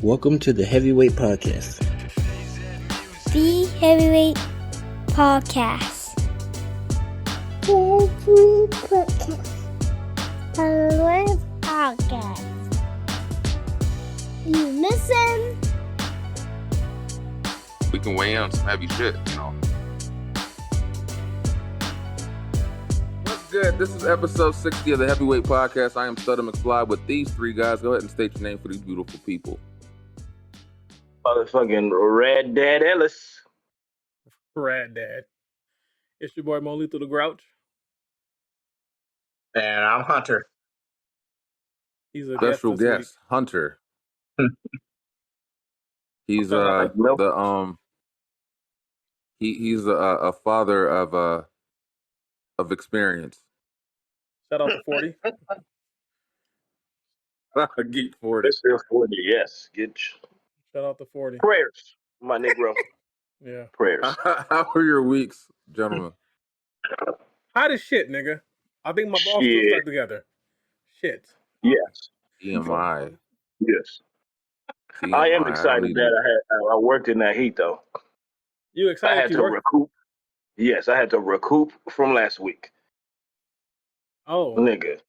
Welcome to the Heavyweight Podcast. The Heavyweight Podcast. Heavyweight Podcast. Heavyweight Podcast. You listen. We can weigh in on some heavy shit, you know. What's good? This is episode 60 of the Heavyweight Podcast. I am Sutter McFly with these three guys. Go ahead and state your name for these beautiful people. Motherfucking Red Dad Ellis. Rad Dad. It's your boy Moe Hate the Grouch. And I'm Hunter. He's a Special guest this guest, Hunter. He's he's a father of experience. week. Shout out to 40. Geek 40. It's still 40, yes. Shout out to 40. Prayers, my Negro. Yeah. Prayers. How are your weeks, gentlemen? Hot as shit, nigga. I think my balls still Shit. stuck together. Shit. Yes. TMI. Yes. TMI. I am excited that I worked in that heat, though. You I excited had you to work? recoup. Yes, I had to recoup from last week. Oh. Nigga.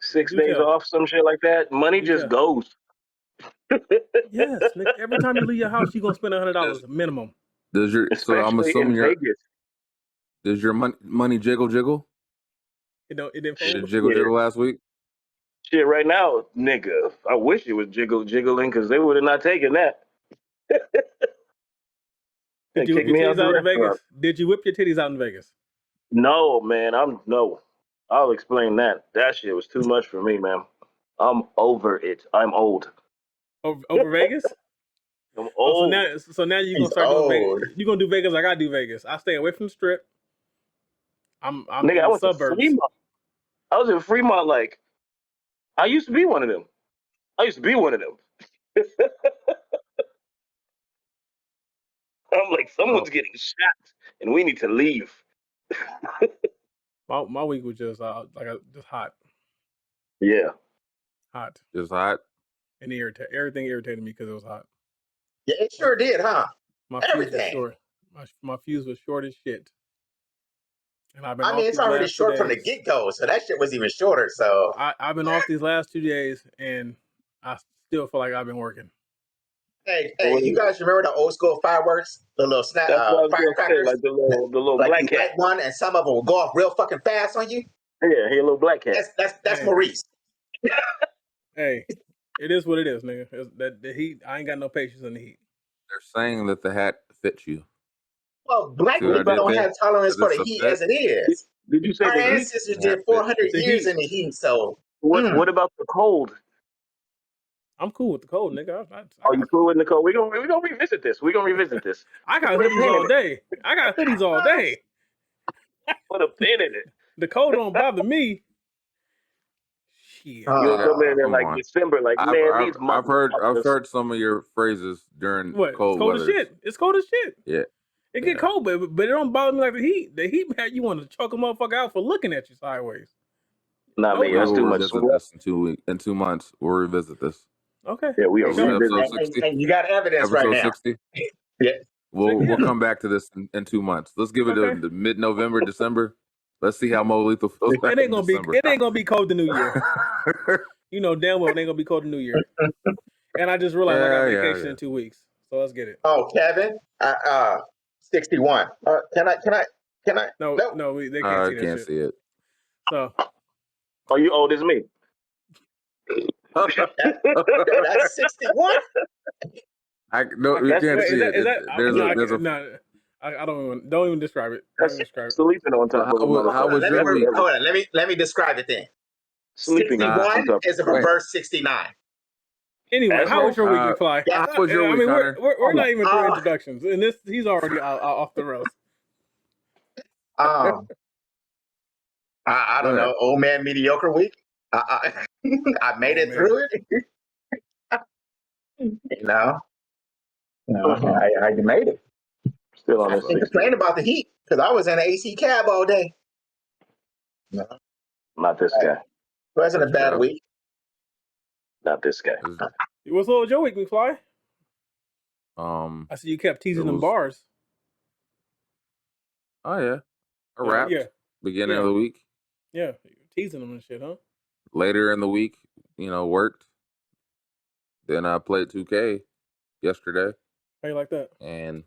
6 You days tell. off, some shit like that. Money You just tell. goes. Yes, nigga. Every time you leave your house, you gonna spend $100 minimum. Does your so I'm Especially assuming in your Vegas. does your money jiggle? It didn't Did it fold. jiggle last week? Shit, right now, nigga, I wish it was jiggling because they would have not taken that. Did you whip Kick your me out titties the out in restaurant. Vegas? Did you whip your titties out in Vegas? No, man, no. I'll explain that. That shit was too much for me, man. I'm over it. I'm old. Over Vegas? I'm Oh, old. so now you're gonna He's start doing old. Vegas. You're gonna do Vegas like I do Vegas. I stay away from the strip. I'm in Nigga, I the went to suburbs. Fremont. I was in Fremont, like, I used to be one of them. I'm like, someone's getting shot, and we need to leave. My week was just just hot, Yeah. Just hot. and everything irritated me because it was hot. Yeah, it sure did, huh? My fuse was Everything. short. My fuse was short as shit. And I've been I off mean, it's these already last 2 short from the days. get-go, so that shit was even shorter, so... I've been off these last 2 days, and I still feel like I've been working. Hey, you guys remember the old school fireworks? The little That's what I was gonna say, firecrackers? like the little Like black you cat. light one, and some of them will go off real fucking fast on you? Yeah, he a little black cat. That's Hey. Maurice. Hey, it is what it is, nigga. The heat. I ain't got no patience in the heat. They're saying that the hat fits you. Well, black See what I people did don't there? have tolerance Is for this the a heat fit? as it is. Did you say Our the heat? ancestors Yeah, did 400 the years heat. in the heat, so... What about the cold? I'm cool with the cold, nigga. Are you cool with the cold? We're gonna revisit this. I got Put a hoodies pin all in it. day. I got hoodies all day. Put a pin in it. The cold don't bother me. Shit. Uh, You'll come in there come like on. December, like, I've these heard some of your phrases during What? cold It's cold weather. as shit. It's cold as shit. Yeah. It get Yeah. cold, but it don't bother me like the heat. The heat, man, you want to choke a motherfucker out for looking at you sideways. Nah, man, Okay. that's We'll too much revisit sweat. this in 2 months. We'll revisit this. Okay. Yeah, we are This is episode revisiting. 60. and you got evidence right Episode now. 60. Yeah. We'll come back to this in 2 months. Let's give it Okay. to mid-November, December. Let's see how Moe Lethal feels back It ain't in gonna be. December. It ain't gonna be cold the New Year. You know damn well it ain't gonna be cold the New Year. And I just realized I got Yeah, vacation yeah. in 2 weeks, so let's get it. Oh, Kevin, 61. Can I? No, Nope. no, they can't I see that can't shit. see it. So Are you old as me? That's 61. No, you can't Wait, see it. is that? There's no, a. no, I don't even describe it. That's sleeping on top of a How motherfucker. was your week? Hold on. Let me describe it then. Sleeping on 61 top. is a reverse 69. Anyway, Asshole. how was your week, McFly? Yeah, how was your week, Hunter? We're not even doing Uh, introductions, and he's already off the rails. I don't know. Old man mediocre week. I made it through it. No, I made it. Still on I this can't 60. complain about the heat because I was in an AC cab all day. No, it Not this guy. wasn't a bad week. Not this guy. What's up with your week, McFly? I see you kept teasing It them was- bars. Oh yeah, I Yeah, rapped yeah. beginning Yeah. of the week. Yeah, teasing them and shit, huh? Later in the week, worked. Then I played 2K yesterday, How you like that? and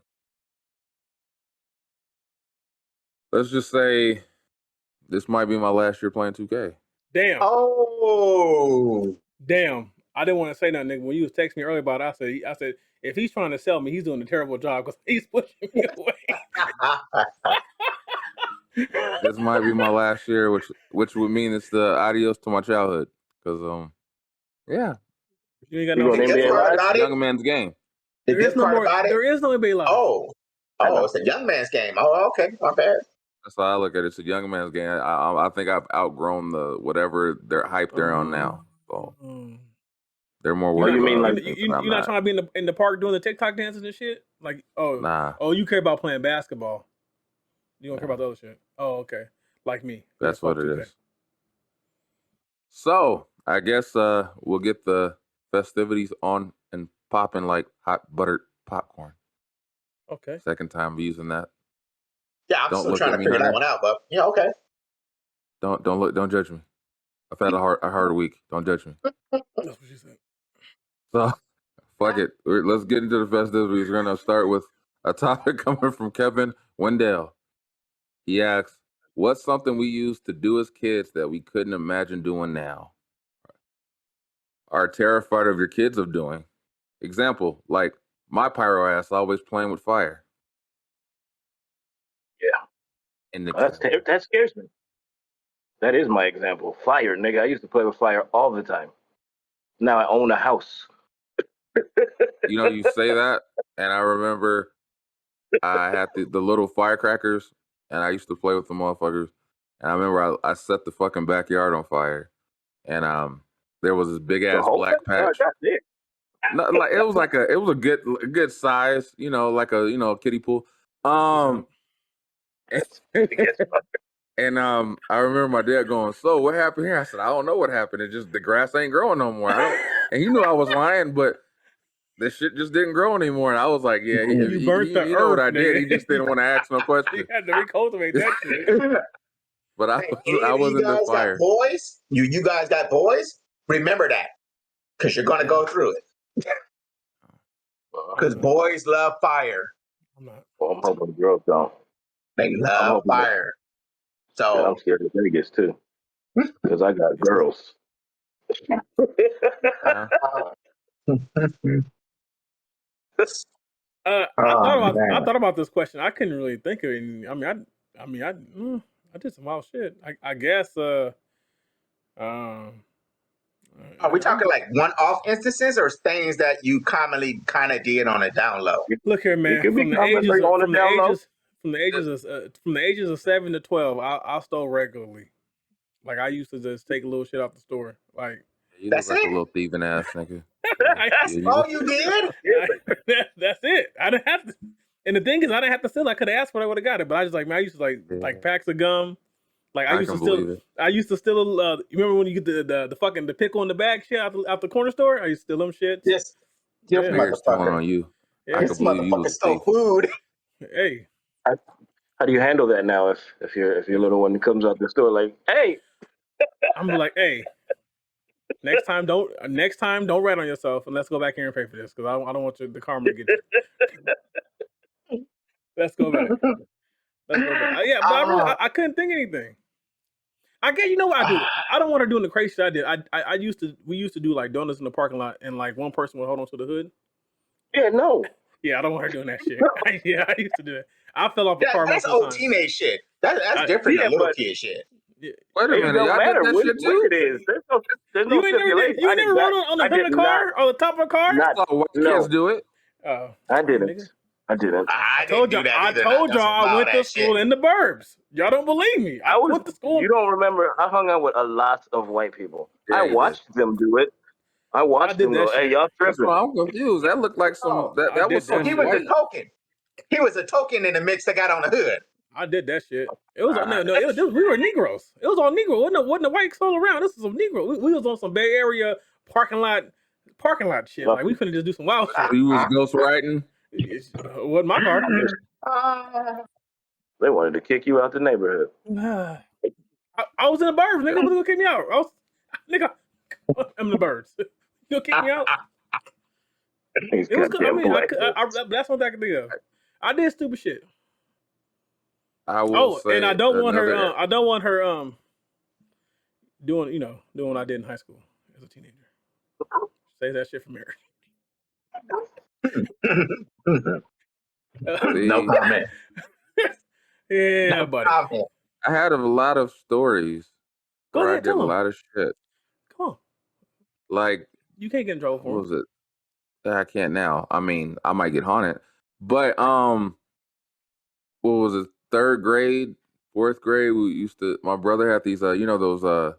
let's just say this might be my last year playing 2K. Damn. Oh. Damn. I didn't want to say nothing, nigga. When you was texting me earlier about it, I said, if he's trying to sell me, he's doing a terrible job because he's pushing me away. This might be my last year, which would mean it's the adios to my childhood. Because yeah, You ain't got You no going The good NBA part Live? about it. young man's game. The There is good no part more. about it. There is no NBA Live. Oh, it's a young man's game. Oh, okay, my bad. That's how I look at it. It's a young man's game. I think I've outgrown the whatever they're hype they're on now. So Mm. they're more You worried You not, mean about like- other things than I'm you're not not. trying to be in the park doing the TikTok dances and shit? Like, Nah, you care about playing basketball. You don't care Nah. about the other shit. Oh, okay. Like me. that's Yeah, what fuck it 2K. is. So I guess we'll get the festivities on and popping like hot buttered popcorn. Okay. Second time using that. Yeah, I'm Don't still look trying at to me, figure that Hunter. one out, but yeah, okay. Don't judge me. I've had a hard week. Don't judge me. That's what she said. So fuck it. Let's get into the festivities. We're gonna start with a topic coming from Kevin Wendell. He asks, "What's something we used to do as kids that we couldn't imagine doing now? Are terrified of your kids of doing? Example, like my pyro ass always playing with fire. Yeah. In the That scares me. That is my example. Fire, nigga. I used to play with fire all the time. Now I own a house. You say that, and I remember I had the little firecrackers, and I used to play with the motherfuckers. And I remember I set the fucking backyard on fire, and there was this big The ass whole black thing? patch. That's it. No, like it was a good size, like a kiddie pool. And I remember my dad going, "So what happened here?" I said, "I don't know what happened. It just the grass ain't growing no more." And he knew I was lying, but the shit just didn't grow anymore. And I was like, "Yeah, You burnt the he know what earth, I did. nigga. He just didn't want to ask no You questions." had to recultivate that shit. But Hey, any I of was you in the guys fire. got boys? You guys got boys? Remember that, because you're gonna go through it. Because boys love fire. I'm not. Well, I'm hoping the girls don't. They love hoping that- fire. Yeah, So I'm scared of Vegas too. Because I got girls. Uh, I Oh, man. thought about this question. I couldn't really think of any. I did some wild shit. I guess. are we talking like one-off instances or things that you commonly kind of did on a down low? Look here, man. It could be From the comments ages like on the from the down low. ages of 7 to 12, I stole regularly. Like I used to just take a little shit off the store. Like you That's look like it? a little thieving ass nigga. Oh, you did? that's it. I didn't have to. And the thing is, I didn't have to steal. I could have asked for it. I would have got it. But I just like, man, I used to like packs of gum. Like I used to believe steal. it. I used to steal. You remember when you get the fucking the pickle in the bag shit out the corner store? I used to steal them shits. Yes. Yeah. Figure's telling Motherfucker. on you. Yeah. I This could believe you motherfucker was a stole thief. food. Hey, How do you handle that now if your little one comes out the store like, hey, I'm like, hey. Next time, don't rat on yourself, and let's go back here and pay for this because I don't want the karma to get you. Let's go back. Yeah, but I couldn't think of anything. I guess you know what I do. I don't want to do the crazy shit I did. We used to do like donuts in the parking lot, and like one person would hold on to the hood. yeah, no. Yeah, I don't want her doing that shit. Yeah, I used to do that. I fell off a car That's multiple old times. teenage shit. That's different yeah, than little but- kid shit. Yeah. Wait a It minute, don't y'all matter did that what, shit what too? it is. There's no You ain't stipulation. never rode on the hood of the car or the top of a car? I saw white kids do it. Oh, I nigga. didn't. I didn't. I Told didn't do y'all, that either. That's some I went to wild-ass school shit. in the burbs. Y'all don't believe me. I went to school. You don't remember? I hung out with a lot of white people. Yeah, I you watched them do it. I watched did them that go, shit. "Hey, y'all That's tripping?" why I'm confused. That looked like some. Oh, that I was did that some He shit. was white. a token. He was a token in the mix that got on the hood. I did that shit. It was we were Negroes. It was all Negro. Wasn't a white soul around. This was some Negro. We was on some Bay Area parking lot shit. Like we finna just do some wild shit. You was ghost writing. wasn't my car. They wanted to kick you out the neighborhood. I was in the birds. Nigga, was gonna kick me out. Nigga, I'm in the birds. You gonna kick me out? These It was good. I goddamn mean, black that's one thing I can think of. I did stupid shit. I will say, and I don't want her. another- I don't want her doing what I did in high school as a teenager. Say that shit for marriage. No comment. Yeah, No buddy. comment. I had a lot of stories Go where ahead, I did tell a 'em. lot of shit. Come on. Like, You can't get in trouble for what was it? I can't now. I mean, I might get haunted. But what was it? 3rd grade, 4th grade, we used to. My brother had these, those the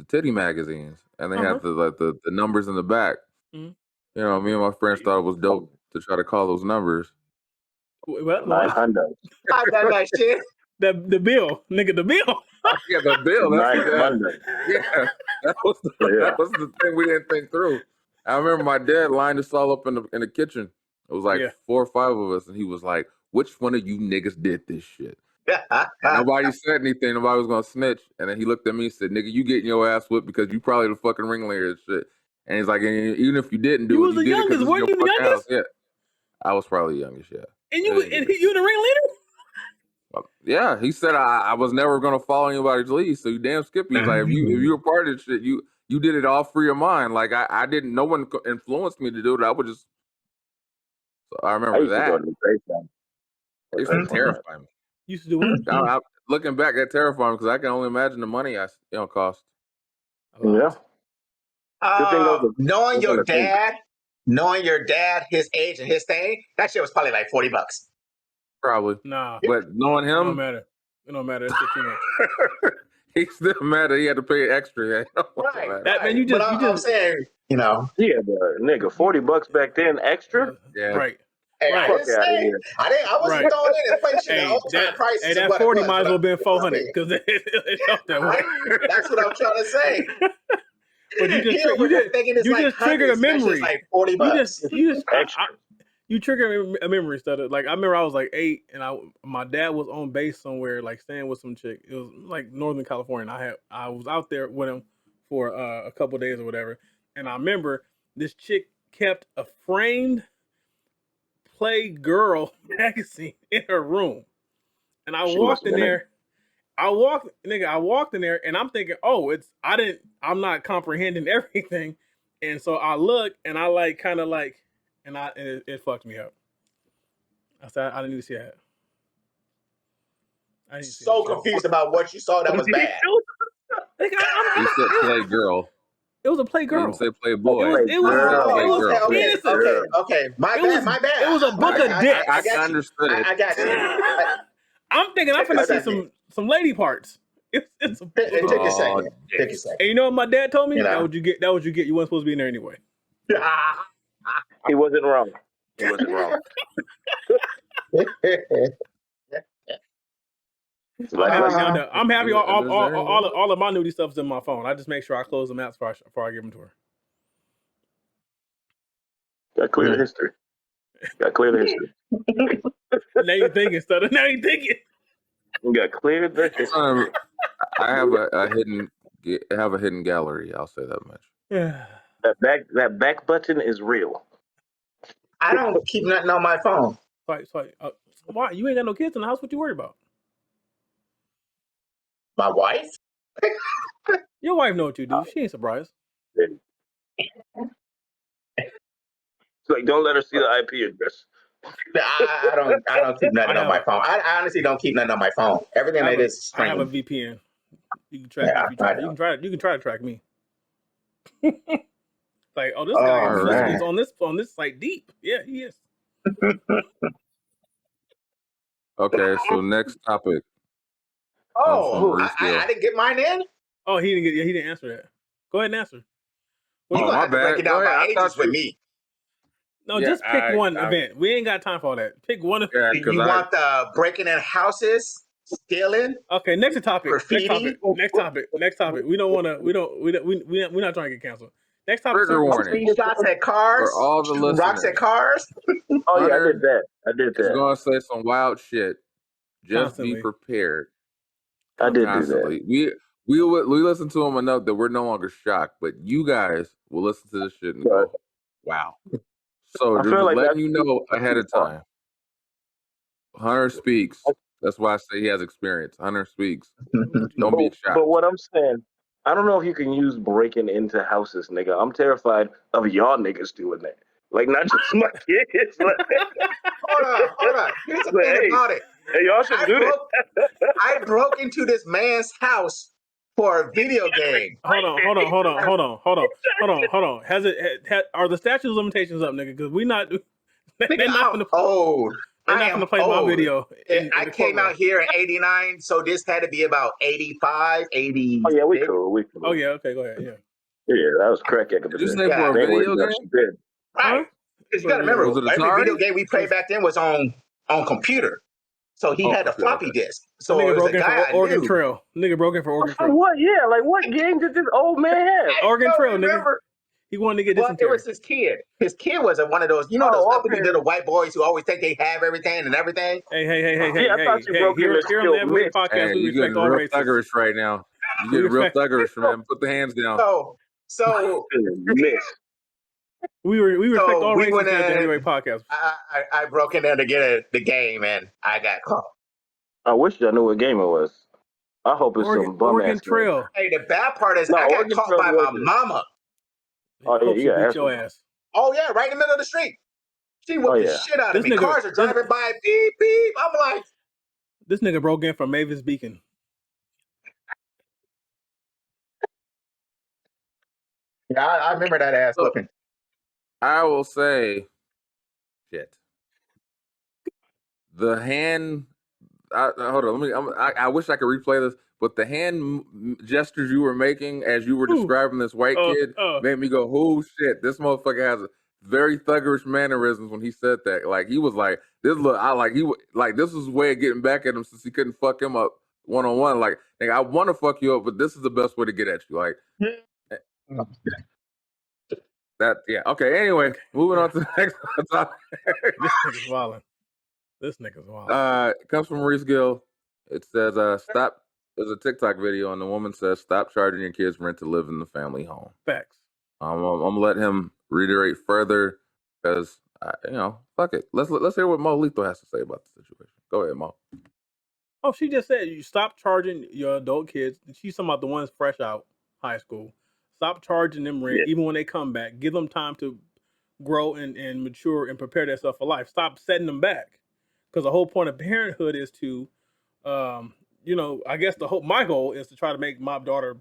titty magazines, and they had the numbers in the back. Mhm. You know, me and my friends thought it was dope to try to call those numbers. Well, 900. I've done that shit. the bill, nigga, the bill. Yeah, the bill. That's 900. yeah, that was the thing we didn't think through. I remember my dad lined us all up in the kitchen. It was like 4 or 5 of us, and he was like, "Which one of you niggas did this shit?" Nobody said anything. Nobody was gonna snitch. And then he looked at me and said, "Nigga, you getting your ass whipped because you probably the fucking ringleader and shit." And he's like, and even if you didn't do You it, was the did it 'cause youngest. it's Weren't your you the fucking youngest? house. Yeah, I was probably the youngest. Yeah. And you the ringleader? Yeah, he said I was never gonna follow anybody's lead. So you damn Skippy. He's like, if you were part of this shit, you did it all free of mind. Like I didn't. No one influenced me to do it. I would just. So I remember I used that. to go to the playground. It used to terrify me. You used to do what? Looking back, that terrified me because I can only imagine the money cost. Yeah. Knowing your dad, his age and his thing, that shit was probably like $40. Probably. Nah. But knowing It don't him, matter. It don't matter. That's just too much. he still mad that he had to pay extra. Right. That man, I'm saying, Yeah, but nigga, $40 back then extra. Yeah. Right. Hey, Right. I wasn't throwing in inflation Hey, and all-time prices. hey, is that what it 40 was, might as well but been 400 because it felt that way. That's what I'm trying to say. But you just triggered a memory. Like $40. You triggered a memory stuff. Like I remember I was like 8 and my dad was on base somewhere, like staying with some chick. It was like Northern California. I was out there with him for a couple of days or whatever. And I remember this chick kept a framed Playgirl magazine in her room. And I walked in there. I walked in there and I'm thinking, I'm not comprehending everything. And so I look and I it fucked me up. I said, I didn't even see that. So confused about what you saw that was bad. He said Playgirl. It was a Playgirl. He said Playboy. It was innocent. Okay. My bad. It was a book of dicks. I understood it. I got you. I'm thinking I'm finna see some lady parts. Take a second. And you know what my dad told me? You know. That what you get. That what you get. You weren't supposed to be in there anyway. He wasn't wrong. I'm happy. All of my nudie stuff's in my phone. I just make sure I close them out before I give them to her. Got clear the history. Now you thinking, stutter. Now you thinking. You got clear the history. I have a hidden gallery. I'll say that much. That back button is real. I don't keep nothing on my phone. Why? You ain't got no kids in the house. What you worry about? My wife? Your wife know what you do. She ain't surprised. So don't let her see the IP address. I don't keep nothing on my phone. I honestly don't keep nothing on my phone. Everything that is streamed. I have a VPN. You can track me. You can try to track me. Like, this guy is on this site deep. Yeah, he is. Okay, so next topic. I didn't get mine in? Oh, he didn't answer that. Go ahead and answer. My bad. Break it down by ages with me. No, just pick one event. We ain't got time for all that. Pick one event. You want the breaking in houses, stealing? Okay, next topic. Graffiti? Next topic. We don't want to. We're not trying to get canceled. Next topic, Trigger sir. warning Shots at cars. for all the Shooting rocks at listeners. cars. Oh yeah, I Hunter did that. I did is that. going to say some wild shit. Just be Constantly. prepared. I did do that. Constantly. We listen to him enough that we're no longer shocked, but you guys will listen to this shit and go, wow. So I they're feel just like letting that's you know ahead of too far. time. Hunter speaks. That's why I say he has experience. Hunter speaks. Don't be shocked. But what I'm saying, I don't know if you can use breaking into houses, nigga. I'm terrified of y'all niggas doing that. Like not just my kids. Like, Hold on. Here's the thing hey, about it. hey, y'all should do that. I broke into this man's house for a video game. Hold on. Are the statute of limitations up, nigga? Because we not. Nigga, I'm old. They're I not am gonna play old. my video. I came out here in '89, so this had to be about 85, 80. Oh yeah, we cool. Oh yeah, okay, go ahead. Yeah. Yeah, that was crack. Did you say for a video game? Right. Because you got to remember, Was it every Atari? video game we played back then was on computer. So he had a floppy disk. So nigga it was broke a in guy for I Oregon knew. Trail. Nigga broke in for Oregon For Trail. what? Yeah, like what game did this old man have? Oregon Trail, Remember, nigga. He wanted to get well, dysentery. it was his kid. His kid was one of those, those uppity little white boys who always think they have everything and everything. Hey. Yeah, I thought you broke in the Here on the Heavyweight Podcast, Hey, we you're respect getting all real races. thuggerish right now. You're getting real thuggerish, man. Put the hands down. So we respect all races went here at the in, Heavyweight Podcast. I broke in there to get the game, and I got caught. I wish I knew what game it was. I hope it's some bum Oregon ass Trail. Hey, the bad part is I got Oregon caught Trail by my was it. mama. Oh yeah, Hope you she got beat ass your ass. Oh yeah, right in the middle of the street. She whooped the shit out of me. Cars are driving by, beep beep. I'm like, this nigga broke in from Mavis Beacon. Yeah, I remember that ass looking. I will say, shit. The hand. Hold on. I wish I could replay this, but the hand gestures you were making as you were describing this white kid made me go, "Oh shit! This motherfucker has a very thuggerish mannerisms." When he said that, like he was like, "This look, this was his way of getting back at him since he couldn't fuck him up one-on-one. Like, nigga, I want to fuck you up, but this is the best way to get at you." Like. That okay. Anyway, moving on to the next topic. This nigga's wild. It comes from Maurice Gill. It says, "Stop." There's a TikTok video, and the woman says, "Stop charging your kids rent to live in the family home." Facts. I'm gonna let him reiterate further because fuck it. Let's hear what Moe Lethal has to say about the situation. Go ahead, Mo. Oh, she just said you stop charging your adult kids. She's talking about the ones fresh out high school. Stop charging them rent even when they come back. Give them time to grow and mature and prepare themselves for life. Stop setting them back. Because the whole point of parenthood is to, I guess my goal is to try to make my daughter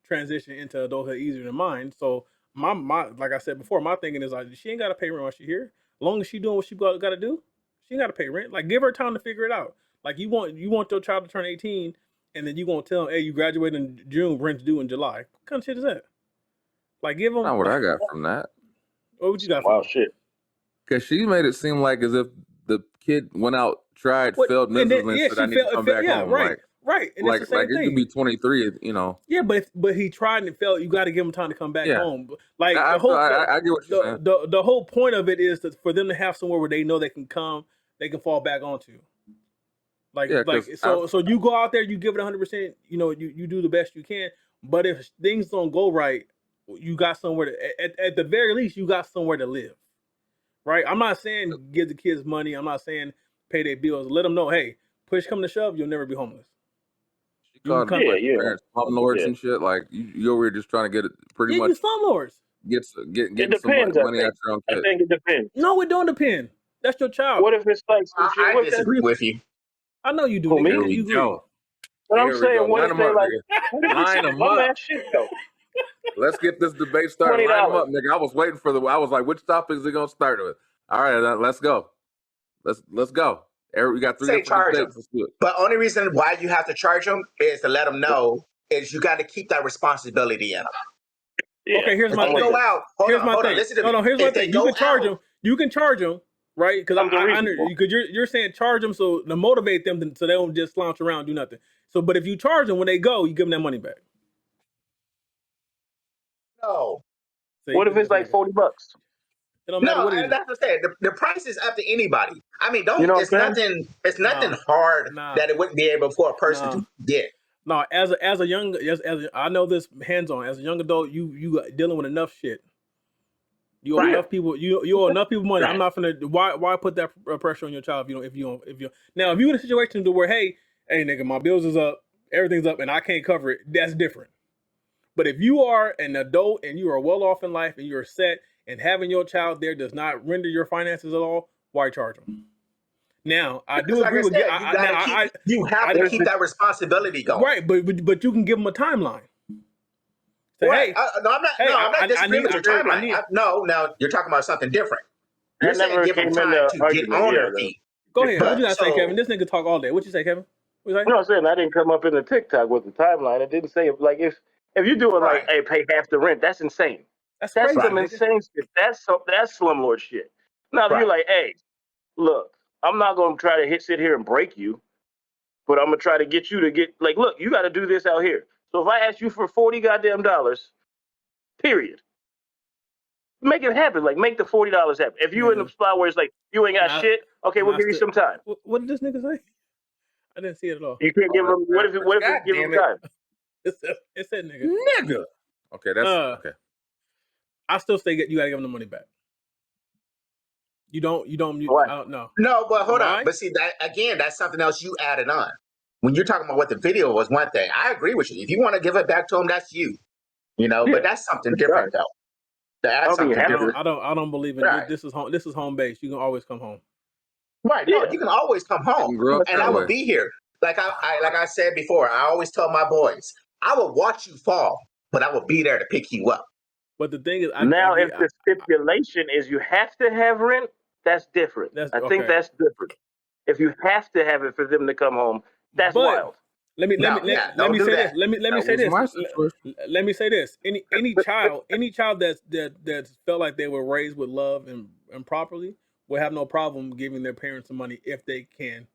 transition into adulthood easier than mine. So my like I said before, my thinking is like she ain't got to pay rent while she's here. As long as she's doing what she got to do, she ain't got to pay rent. Like give her time to figure it out. Like you want your child to turn 18, and then you gonna tell them, hey, you graduate in June, rent's due in July. What kind of shit is that? Like give them. Not what I got from that. What you got? Wow, shit. Because she made it seem like as if the kid went out, tried, failed miserably, and said, "I need to come back home." Right. And like it's the same thing. It could be 23, Yeah, but he tried and failed. You got to give him time to come back home. Like I get what you're saying. The whole point of it is for them to have somewhere where they know they can come, they can fall back onto. So you go out there, you give it 100%. You do the best you can. But if things don't go right, you got somewhere to. At the very least, you got somewhere to live. Right? I'm not saying give the kids money. I'm not saying pay their bills. Let them know, hey, push come to shove, you'll never be homeless. She called parents slumlords and shit. Like you over here just trying to get it pretty much. You slumlords. Get some money out your own kid. I think it depends. No, it don't depend. That's your child. What if it's like some shit? I disagree with you. I know you do. Oh, nigga. me? You agree. But I'm saying, what if they like line them up? Shit, though? Let's get this debate started. Line them up, nigga. I was waiting for I was like, which topic is it gonna start with? All right, let's go. Let's go. We got 3 different debates. Let's do it. But only reason why you have to charge them is to let them know is you got to keep that responsibility in them. Yeah. Okay, here's my thing. Go out. Hold on. Listen to me. Here's my thing. You can charge them, right? Because you're saying charge them so to motivate them so they don't just slouch around and do nothing. So, but if you charge them when they go, you give them that money back. No. See, What if it's like nigga. $40? It don't matter No, what it is. that's what I said. The price is up to anybody. I mean, don't. You know what It's I'm saying? nothing. It's nothing hard Nah. that it wouldn't be able for a person to get. No, as a young, I know this hands on. As a young adult, you dealing with enough shit. You owe Right. enough people. You owe enough people money. Right. I'm not gonna. Why put that pressure on your child if you now if you in a situation to where hey nigga, my bills is up, everything's up, and I can't cover it. That's different. But if you are an adult and you are well off in life and you're set and having your child there does not render your finances at all, why charge them? Now I do Like agree with said, you. you have to keep that responsibility going. Right, but you can give them a timeline. Say, right. hey, No, I'm not disagreeing with your timeline. No, you're talking about something different. You're saying give them time to get on their feet. Go ahead. What you gotta say, Kevin? This nigga talk all day. What you say, Kevin? What you say? No, I'm saying I didn't come up in the TikTok with the timeline. It didn't say like if you're doing like, hey, pay half the rent. That's insane. That's crazy, some insane shit. That's slumlord shit. Now if you're like, hey, look, I'm not gonna try to sit here and break you, but I'm gonna try to get you to get like, look, you got to do this out here. So if I ask you for $40 goddamn dollars, period, make it happen. Like make the $40 happen. If you in the spot where it's like you ain't got shit, okay, we'll give you some time. What did this nigga say? I didn't see it at all. You can't give him. What if you give him time? It said nigga. Nigga. Okay, that's okay. I still say you gotta give him the money back. You don't. I don't know. No, but hold on. But see that again, that's something else you added on. When you're talking about what the video was, one thing. I agree with you. If you want to give it back to him, that's you. But that's something different though. That's something different. I don't believe in it. This is home. This is home base. You can always come home. Right. No, you can always come home, and I will be here. Like I said before, I always tell my boys, I will watch you fall, but I will be there to pick you up. But the thing is, if the stipulation is you have to have rent, that's different. I think that's different. If you have to have it for them to come home, that's wild. Let me say this. Let me say this. Any child that felt like they were raised with love and properly will have no problem giving their parents some money if they can,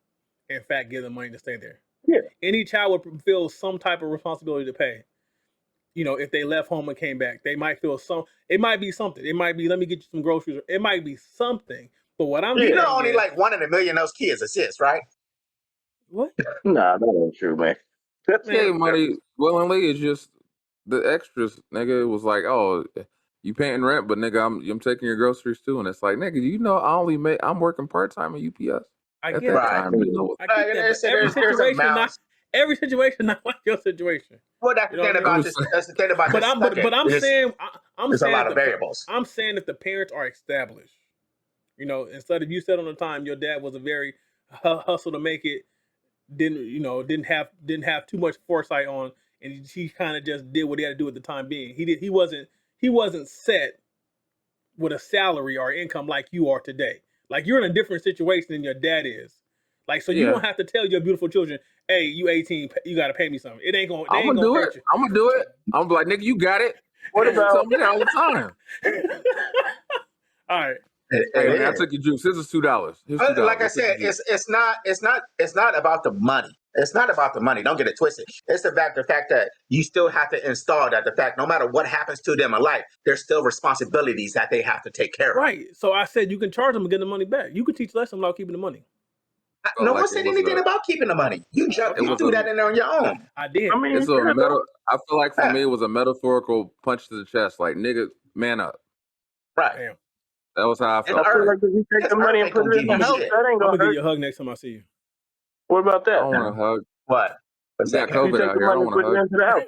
in fact, give them money to stay there. Yeah. Any child would feel some type of responsibility to pay. If they left home and came back, they might feel it might be something. It might be, let me get you some groceries. It might be something. But what I'm saying only like 1 in a million of those kids assist, right? What? Nah, that ain't true, man. Pay money willingly. It's just the extras, nigga. It was like, oh, you paying rent, but nigga, I'm taking your groceries too, and it's like, nigga, I'm working part time at UPS. I get that. Every situation not like your situation. Well, that's the thing about this. That's the thing about this. But I'm saying, there's a lot of variables. I'm saying if the parents are established, instead of you said on the time your dad was a very hustle to make it, didn't have too much foresight on, and he kind of just did what he had to do at the time being. He wasn't set with a salary or income like you are today. Like you're in a different situation than your dad is. Like, so you don't have to tell your beautiful children, hey, you 18, you got to pay me something. It ain't going to I'm gonna do it. I'm going to do it. I'm going to be like, nigga, you got it. What about... Tell me that all the time. All right. Hey, I took your juice. This is $2. Like I said, it's not about the money. It's not about the money. Don't get it twisted. It's the fact that you still have to install that. The fact no matter what happens to them in life, there's still responsibilities that they have to take care of. Right. So I said you can charge them and get the money back. You can teach lessons without keeping the money. No one said anything about keeping the money. You threw that in there on your own. I did. I feel like for me it was a metaphorical punch to the chest. Like, nigga, man up. Right. Damn. That was how I felt. I feel like if you take the money and put it in the house, that ain't I'm gonna give you a hug next time I see you. What about that? I don't want to hug. What? What's that? COVID out here. I don't want to hug. Into the house.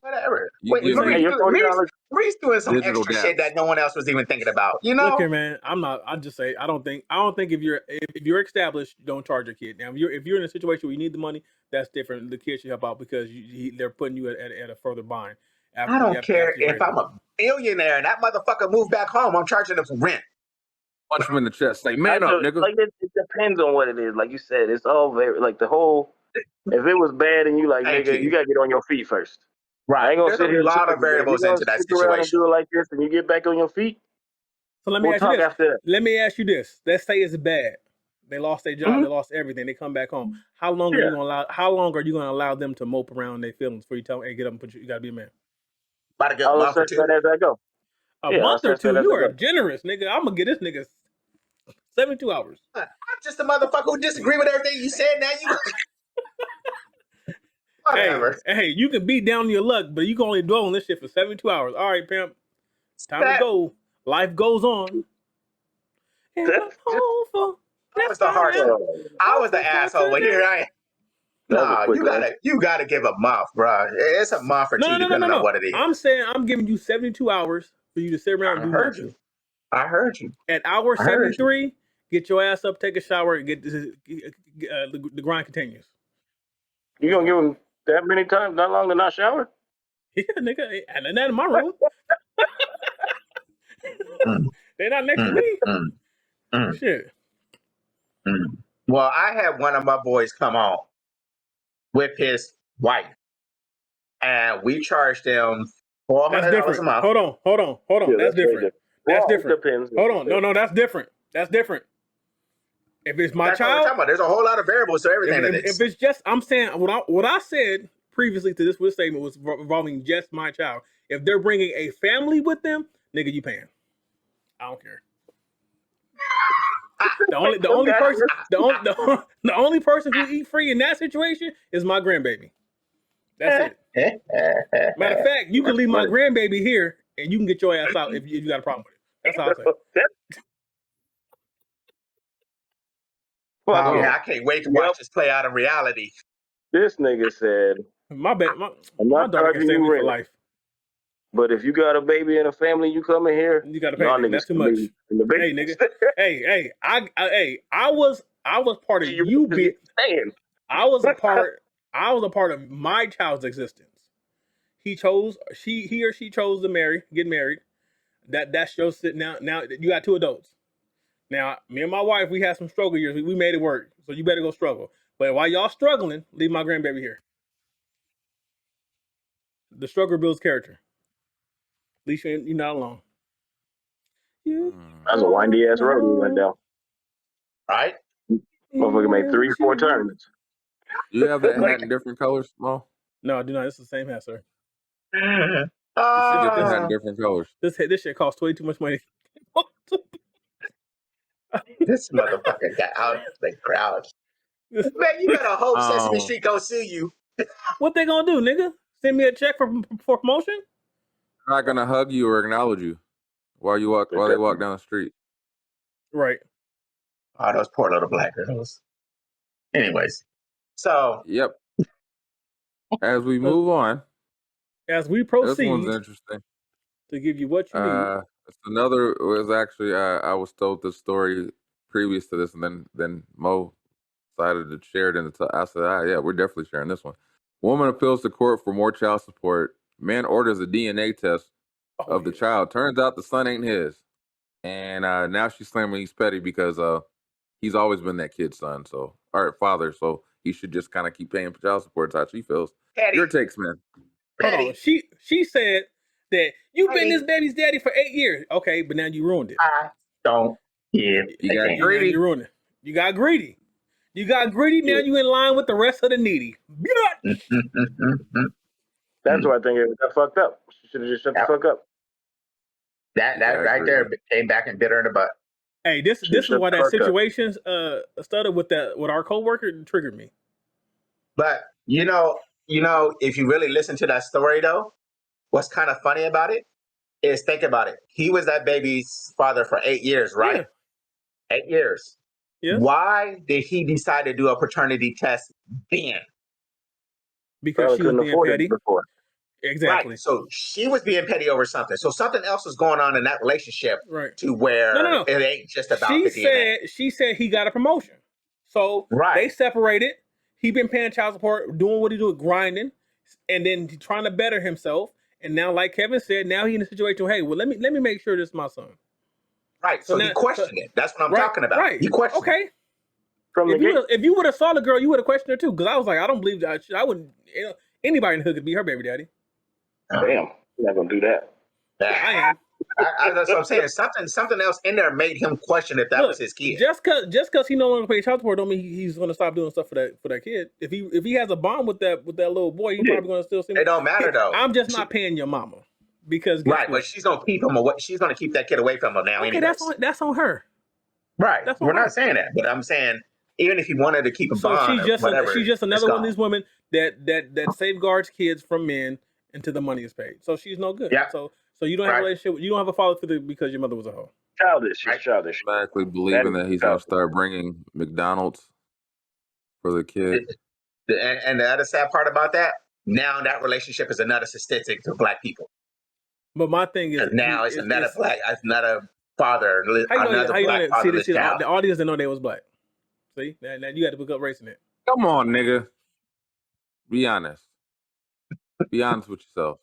Whatever. Reese doing some extra shit that no one else was even thinking about. Look here, man. I just say I don't think if you're established, you don't charge your kid. Now, if you're in a situation where you need the money, that's different. The kid should help out because they're putting you at a further bind. I don't care if I'm a billionaire and that motherfucker moved back home. I'm charging him for rent. Punch him in the chest. Say, man up, nigga. Like it depends on what it is. Like you said, it's all very like the whole. If it was bad and you like, nigga, you gotta get on your feet first. Right. I ain't gonna sit here. There's a lot of variables into that situation. And do it like this, and you get back on your feet. So let me ask you this. Let me ask you this. Let's say it's bad. They lost their job. They lost everything. They come back home. How long are you gonna allow? How long are you gonna allow them to mope around their feelings before you tell them, hey, get up and you gotta be a man? About a good I'll month or assess two. that as I go. A Yeah, month or assess that two, as you I are go. generous, nigga. I'm gonna get this nigga 72 hours. I'm just a motherfucker who disagree with everything you said. Now you whatever. Hey, you can beat down your luck, but you can only dwell on this shit for 72 hours. All right, pimp. Time to That, go. Life goes on. And I'm over. I was the harsh. I was the asshole. But here I am. That was a Nah, quick you gotta give a month, bro. It's a month or two, depending on what it is. I'm saying I'm giving you 72 hours for you to sit around and do nothing. I heard you. At hour I heard 73, get your ass up, take a shower, and get the grind continues. You gonna give him that many times, that long to not shower? Yeah, nigga, and that in my room. They're not next to me. Shit. Well, I had one of my boys come on with his wife, and we charged them $400 a month. Hold on. Yeah, that's different. That's Well, different. Depends. Hold on. No, that's different. That's different. If it's my That's what we're child, talking about. There's a whole lot of variables to everything. if it's just, I'm saying what I said previously to this statement was involving just my child. If they're bringing a family with them, nigga, you paying. I don't care. The only person who eat free in that situation is my grandbaby. That's it. Matter of fact, you can leave my grandbaby here and you can get your ass out if you got a problem with it. That's how I say. Well, yeah, I can't wait to watch this play out in reality. This nigga said, My I'm my not daughter can charging stay you with me for rent, life. but if you got a baby and a family, you coming here, You got to pay. y'all Nigga. niggas That's too can much. be in the Hey, basement. nigga. I was part of you being. I was a part of my child's existence. He or she chose to get married. That's your sit now. Now you got two adults. Now, me and my wife, we had some struggle years. We made it work. So you better go struggle. But while y'all struggling, leave my grandbaby here. The struggle builds character. At least you're not alone. That's a windy ass road we went down. Right? Motherfucker made 3 or 4 turns. You have that hat in different colors, Mo? No, I do not. It's the same hat, sir. You should get the hat in different colors. This shit costs way too much money. This motherfucker got out the crowd. Man, you better hope Sesame Street go sue you. What they gonna do, nigga? Send me a check for promotion? They're not gonna hug you or acknowledge you while they walk down the street. Right. Oh, those poor little black girls. Anyways, so Yep. As we move on, as we this proceed one's interesting. to give you what you need. It's another. It was actually I was told this story previous to this, and then Mo decided to share it in the. I said, yeah, we're definitely sharing this one. Woman appeals to court for more child support. Man orders a DNA test of the child. Turns out the son ain't his, and now she's claiming he's petty because he's always been that kid's son, father. So he should just kind of keep paying for child support. That's how she feels. Petty. Your takes, man. Hold on. She said that you've been this baby's daddy for 8 years. Okay, but now you ruined it. I don't give. You got Now greedy. you ruined it. You got greedy. Now you in line with the rest of the needy. That's why I think it got fucked up. She should have just shut the fuck up. That right there came back and bit her in the butt. Hey, this is why that situation started with our coworker triggered me. But you know, if you really listen to that story though, what's kind of funny about it is think about it. He was that baby's father for 8 years, right? Yeah. 8 years. Yeah. Why did he decide to do a paternity test then? Because she was being petty. Before. Exactly. Right. So she was being petty over something. So something else was going on in that relationship to where No. it ain't just about the DNA. She said he got a promotion. So they separated. He been paying child support, doing what he do, grinding, and then trying to better himself. And now, like Kevin said, now he in a situation, hey, well, let me make sure this is my son. Right. So he questioned it. That's what I'm talking about. Right. He questioned it. If you would have saw the girl, you would have questioned her too. Because I was like, I don't believe that. I wouldn't. Anybody in the hood could be her baby daddy. Damn, you're not gonna do that. I am. That's what I'm saying. Something else in there made him question if that was his kid. Just cause he no longer pays child support don't mean he's gonna stop doing stuff for that kid. If he has a bond with that little boy, he's probably gonna still see him. It don't matter though. I'm just not paying your mama. Because guess Right, what? but she's gonna keep him away. She's gonna keep that kid away from him now. Okay, anyways. that's on her. Right. That's on We're her. not saying that, but I'm saying even if he wanted to keep a So bond or whatever, she's just it's another one of gone. these women that safeguards kids from men until the money is paid. So she's no good. Yeah. So you don't have a Right. relationship. You don't have a father figure because your mother was a hoe. Childish. Right. She's childish. Automatically believing That that is he's gonna childish. start bringing McDonald's for the kid. And the other sad part about that, now that relationship is another statistic to black people. But my thing is, Now it's another father, how you another know black that? fatherless See, child. the audience didn't know they was black. See, now you had to pick up race in it. Come on, nigga. Be honest. Be honest with yourself.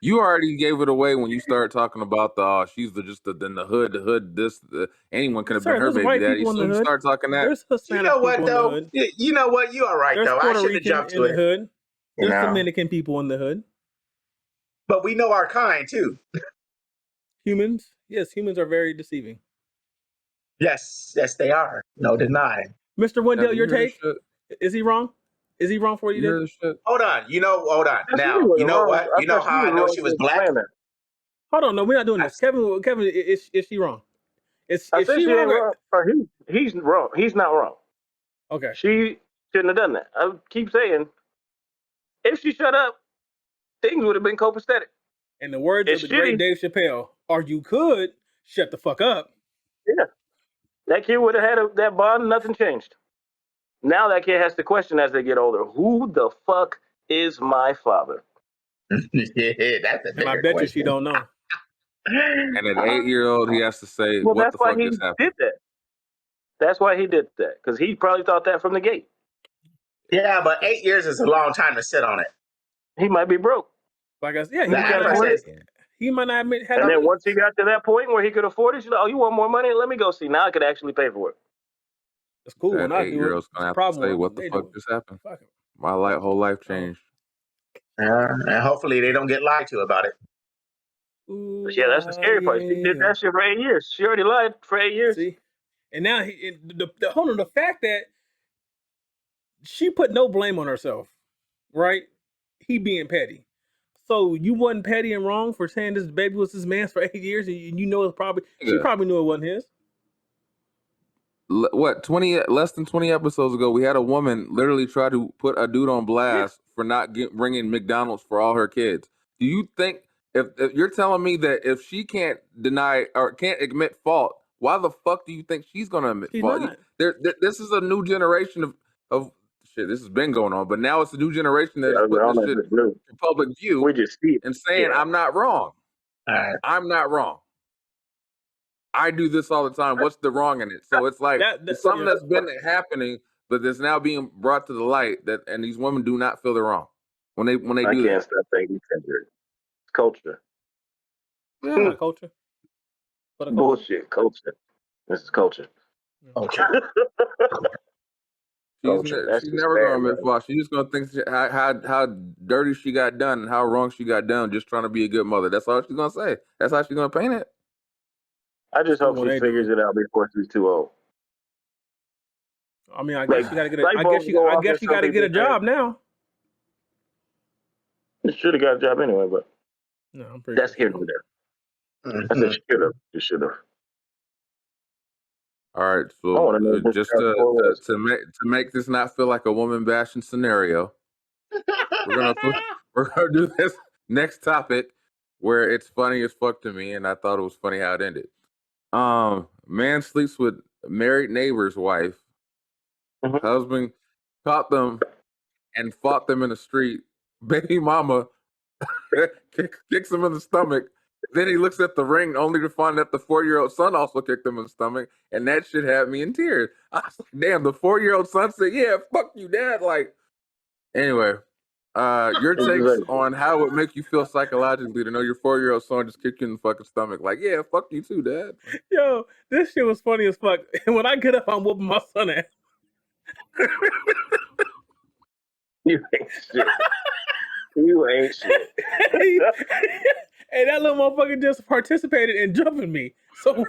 You already gave it away when you started talking about she's in the hood. Anyone could have Sir, been her there's baby white daddy. people in So the you hood. start talking that. There's Hispanic You know what people in the though? hood. You know what? You all right There's though. I Puerto shouldn't have Rican jumped in to the it. hood. There's No. Dominican people in the hood. But we know our kind too. Humans, yes, humans are very deceiving. Yes, they are. No denying. Mr. Wendell, Have you your heard this take? shit? Is he wrong? Is he wrong for what he You did? heard this shit? Hold on. Hold on. That's Now, really you know wrong. what? I You know thought how I know wrong she was for black? explaining that. Hold on, no, we're not doing this. Kevin, is she wrong? Is I is said she she wrong? ain't wrong. Or he's wrong. He's not wrong. Okay. She shouldn't have done that. I keep saying, if she shut up, things would have been copacetic. In the words It's of the great shitty. Dave Chappelle, or you could shut the fuck up. Yeah, that kid would have had that bond. Nothing changed. Now that kid has to question as they get older, who the fuck is my father? Yeah, that's a And I bigger bet you question. she don't know. And at 8-year-old, he has to say, Well, "What that's the why fuck he just happened?" did that. That's why he did that, because he probably thought that from the gate. Yeah, but 8 years is a long time to sit on it. He might be broke. Like I said, yeah, The average is- he might not admit. And then once he got to that point where he could afford it, she's like, "Oh, you want more money? Let me go see. Now I could actually pay for it." It's cool That when I do it. 8-year-old's It's gonna a have to problem say, when "What the they fuck do it. just happened?" Fuck it. My whole life changed. and hopefully they don't get lied to about it. Ooh, Yeah, that's the scary part. She did that shit for 8 years. She already lied for 8 years. See, and now hold on, the fact that she put no blame on herself, right? He being petty. So you wasn't petty and wrong for saying this baby was his man's for 8 years, and you know it's probably she Yeah. probably knew it wasn't his. Less than 20 episodes ago, we had a woman literally try to put a dude on blast for not bringing McDonald's for all her kids. Do you think if you're telling me that if she can't deny or can't admit fault, why the fuck do you think she's gonna admit She's fault? not. This is a new generation of shit. This has been going on, but now it's a new generation that is I putting don't know this if shit it's new. in public view We just see it. and saying, Yeah. "I'm not wrong. I'm not wrong. I do this all the time. What's the wrong in it?" So it's like it's something that's been happening, but that's now being brought to the light and these women do not feel they're wrong when they I do can't that. stop thinking it's culture. Yeah, culture. But Bullshit. Culture. This is culture. Okay. Culture. She's never gonna admit fault. She's just gonna think how dirty she got done and how wrong she got done, just trying to be a good mother. That's all she's gonna say. That's how she's gonna paint it. I just hope when she they do figures it out before she's too old. I mean, I guess Like, you gotta get. light I bulbs guess go you off if gotta something get a big job now. She should have got a job anyway, but No, I'm pretty. that's sure here she and there. Mhm. I said she should have. She should have. All right, I wanna know so what just the score was. to make this not feel like a woman bashing scenario, we're gonna do this next topic where it's funny as fuck to me, and I thought it was funny how it ended. Man sleeps with married neighbor's wife. Mhm. Husband caught them and fought them in the street. Baby mama kicks him in the stomach. Then he looks at the ring only to find that the 4-year-old son also kicked him in the stomach, and that shit had me in tears. I was like, damn, the 4-year-old son said, "Yeah, fuck you, dad." Like, anyway, your takes on how it would make you feel psychologically to know your 4-year-old son just kicked you in the fucking stomach. Like, yeah, fuck you too, dad. Yo, this shit was funny as fuck. And when I get up, I'm whooping my son ass. You ain't shit. You ain't shit. And that little motherfucker just participated in jumping me. So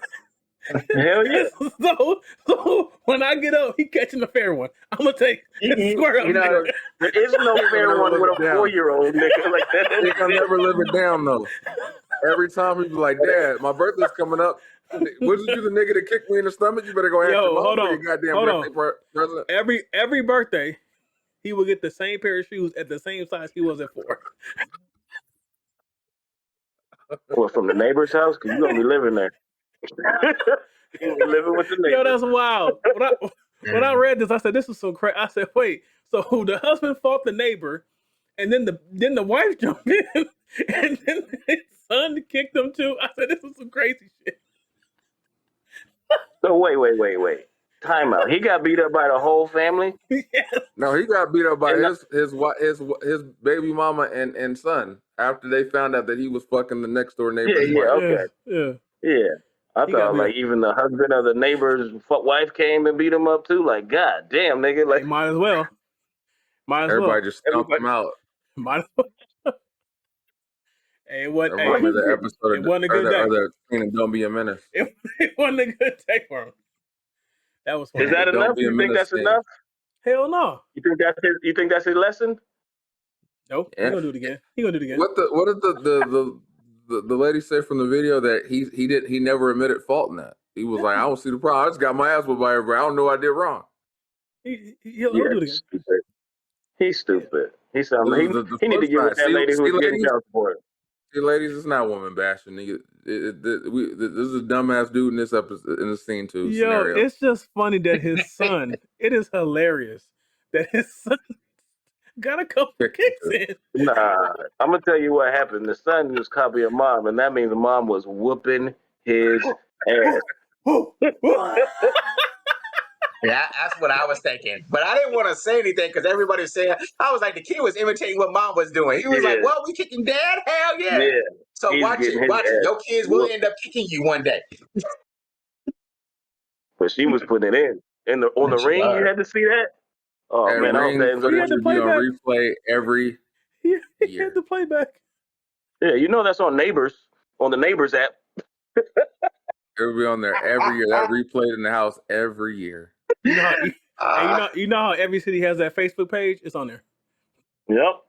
Hell yeah. So when I get up, he catching the fair one. I'm gonna take square up. You know, There is no fair never one live with it a down. 4-year-old nigga like that. He can never live it down though. Every time he be like, "Dad, my birthday's coming up. Wasn't you the nigga that kicked me in the stomach? You better go ask your mom for your goddamn birthday present." Every birthday, he will get the same pair of shoes at the same size he was at 4. Well, from the neighbor's house, because you're gonna be living there. You're gonna be living with the Yo, neighbors. that's wild. When I read this, I said, "This is so crazy." I said, "Wait, so the husband fought the neighbor, and then the wife jumped in, and then his son kicked him too." I said, "This is some crazy shit." So wait. Time out. He got beat up by the whole family. Yes. No, he got beat up by And his baby mama and son after they found out that he was fucking the next door neighbor's Yeah, wife. okay. Yeah. Yeah. I He got thought beat like up. even the husband of the neighbor's wife came and beat him up too. Like, god damn, nigga. Hey, Like might as well. Everybody just stomped everybody. him out. Might as well. Hey, it wasn't. Remind me of the Hey, episode it wasn't a or good day. the scene in Don't Be a Menace. It wasn't a good day for him. That was funny. Is that Don't enough? be a You think menace that's scene. enough? Hell no. You think that's his lesson? Nope. Yeah. He gonna do it again. He gonna do it again. What did the lady say from the video that he never admitted fault in that? He was like, I don't see the problem. I just got my ass whipped by everybody. I don't know what I did wrong. He'll do it again. Stupid. He's stupid. He sounds This he, is the he need to flip get with side. that lady who was getting ladies? child support. See, ladies, it's not woman bashing. Nigga. This is a dumbass dude in this episode, in this scene too. Yo, Scenario. it's just funny that his son. It is hilarious that his son got a couple kicks in. Nah, I'm gonna tell you what happened. The son was copying mom, and that means the mom was whooping his ass. Yeah, that's what I was thinking. But I didn't want to say anything because everybody was saying, I was like, the kid was imitating what mom was doing. He was like, well, we kicking dad? Hell yeah. Yeah. So He's watch getting it. his Watch it. ass Your kids will whooped. end up kicking you one day. But she was putting it in the on the She ring. was. You had to see that. Oh And man, I hope ring that ends up He had to footage would be play on back. replay every He year. had to play back. Yeah, you know that's on Neighbors, on the Neighbors app. It would be on there every year. That replayed in the house every year. You know how you know how every city has that Facebook page? It's on there. Yep.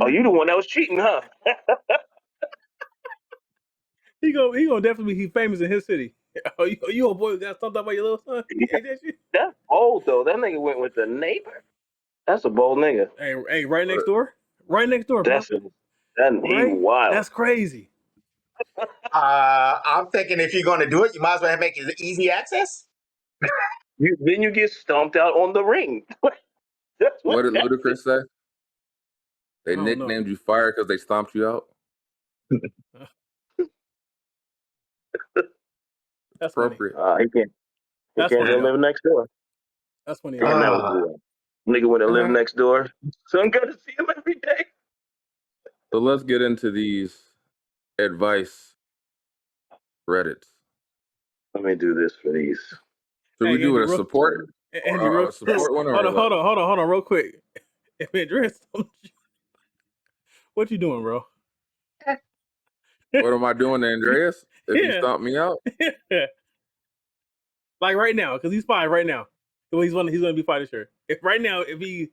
Oh, you the one that was cheating, huh? He gonna definitely be famous in his city. Oh, you a boy who got something about your little son? Ain't that shit? That's bold though. That nigga went with the neighbor. That's a bold nigga. Hey, right next door. Right next door, bro. That's he Right? wild. That's crazy. I'm thinking if you're going to do it, you might as well make it easy access. Then you get stomped out on the ring. That's What did happened. Ludacris say? They I don't know. nicknamed you Fire because they stomped you out. That's funny. Appropriate. He can't. He That's can't funny, go though. live next door. That's funny. Damn, that was weird. Nigga went to live next door. Son got to see him every day. So let's get into these advice Reddits. Let me do this for these. Should we do it a Andy, support? Andy, Or a support one or hold on, real quick. If Andreas, what you doing, bro? What am I doing to Andreas if he stomped me out? Like right now, because he's 5 right now. So he's gonna be 5 this year. If right now, if you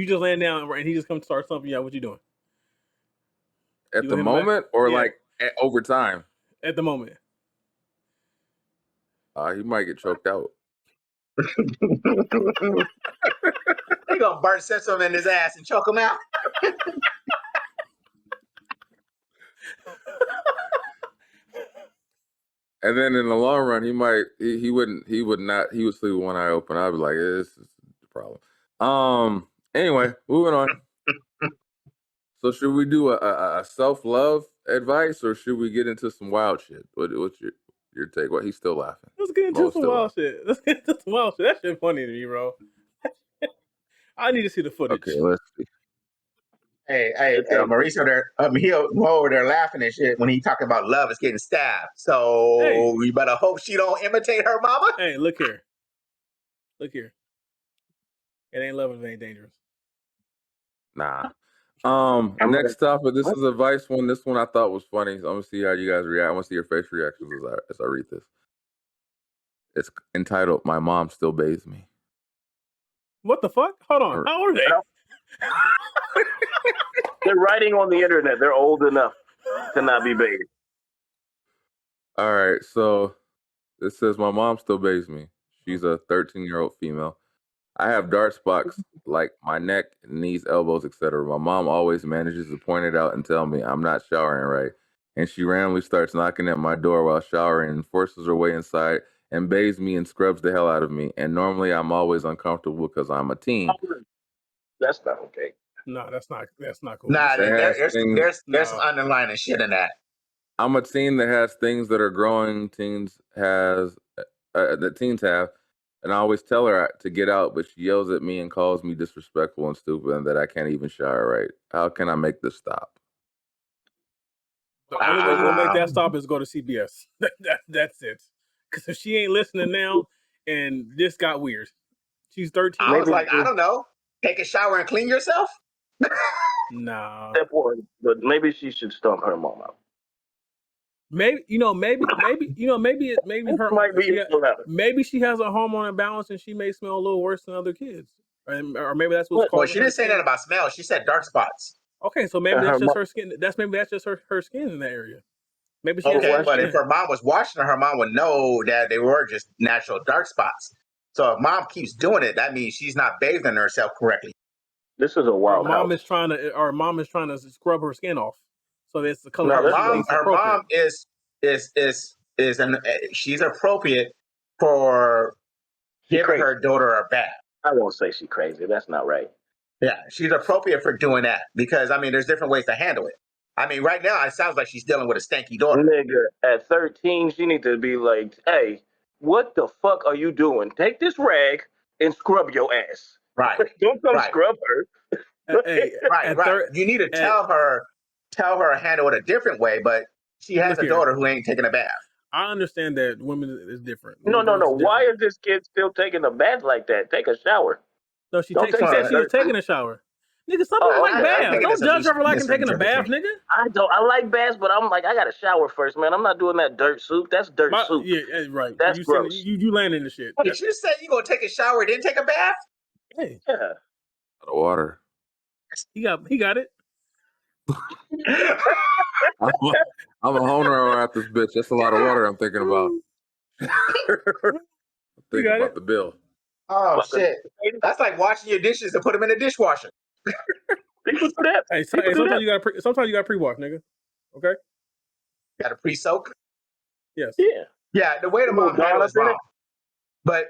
just land down and he just comes to start stomping you out, what you doing? At You the hit him back? moment or Yeah. like over time? At the moment. He might get choked out. He gonna burn some in his ass and choke him out. And then in the long run, he would sleep with one eye open. I'd be like, this is the problem. Anyway, moving on. So should we do a self-love advice or should we get into some wild shit? What's your take? What, he's still laughing. Let's get into Mo's some still wild shit. Let's get into some wild shit. That shit funny to me, bro. I need to see the footage. Okay, let's see. Hey, Mauricio, he'll go over there laughing and shit when he talking about love is getting stabbed. So you better hope she don't imitate her mama. Hey, look here. Look here. It ain't love, it ain't dangerous. Nah. Next topic. This is advice one. This one I thought was funny. So I'm gonna see how you guys react. I want to see your face reactions as I read this. It's entitled "My Mom Still Bathes Me." What the fuck? Hold on. How old are they? They're writing on the internet. They're old enough to not be bathed. All right, so it says my mom still bathes me. She's a 13-year-old female. I have dark spots like my neck, knees, elbows, etc. My mom always manages to point it out and tell me I'm not showering right. And she randomly starts knocking at my door while showering and forces her way inside and bathes me and scrubs the hell out of me. And normally I'm always uncomfortable because I'm a teen. That's not okay. No, that's not cool. Nah, there's No. some underlying shit in that. I'm a teen that has things that are growing teens that teens have, and I always tell her to get out, but she yells at me and calls me disrespectful and stupid and that I can't even shower right. How can I make this stop? The only way you're gonna make that stop is go to CBS. That's it. Because if she ain't listening now, and this got weird, she's 13. I was like, I don't know, take a shower and clean yourself. Nah. But maybe she should stump her mom out. Maybe her maybe she has a hormone imbalance and she may smell a little worse than other kids, or maybe that's what's Well, causing. she didn't say that about smell. She said dark spots. Okay, so maybe that's just her skin. Maybe that's just her skin in that area. Maybe she Okay, has but if her mom was washing her mom would know that they were just natural dark spots. So if mom keeps doing it, that means she's not bathing herself correctly. This is a wild mom is trying to scrub her skin off, so that's the color. Her mom is she's appropriate for giving her daughter a bath. I won't say she's crazy. That's not right. Yeah, she's appropriate for doing that because I mean, there's different ways to handle it. I mean, right now it sounds like she's dealing with a stanky daughter. Nigga, at 13, she needs to be like, "Hey, what the fuck are you doing? Take this rag and scrub your ass." Right. Don't come scrub her. Right. You need to tell her to handle it a different way, but she has a daughter who ain't taking a bath. I understand that women is different. No. Why is this kid still taking a bath like that? Take a shower. No, she said she was taking a shower. Nigga, some people like baths. Don't judge her for liking taking a bath, nigga. I like baths, but I'm like, I got to shower first, man. I'm not doing that dirt soup. That's dirt soup. Yeah, right. That's gross. You land in the shit. Did you say you gonna take a shower then take a bath? Hey. Yeah. Out of water. He got it. I'm a homeowner at this bitch. That's a lot of water I'm thinking about. I'm thinking about the bill. Oh shit! That's like washing your dishes and put them in the dishwasher. People do that. Hey, sometimes you got pre-wash, nigga. Okay. Got to pre-soak. Yes. Yeah. The way the mom handles is wrong. But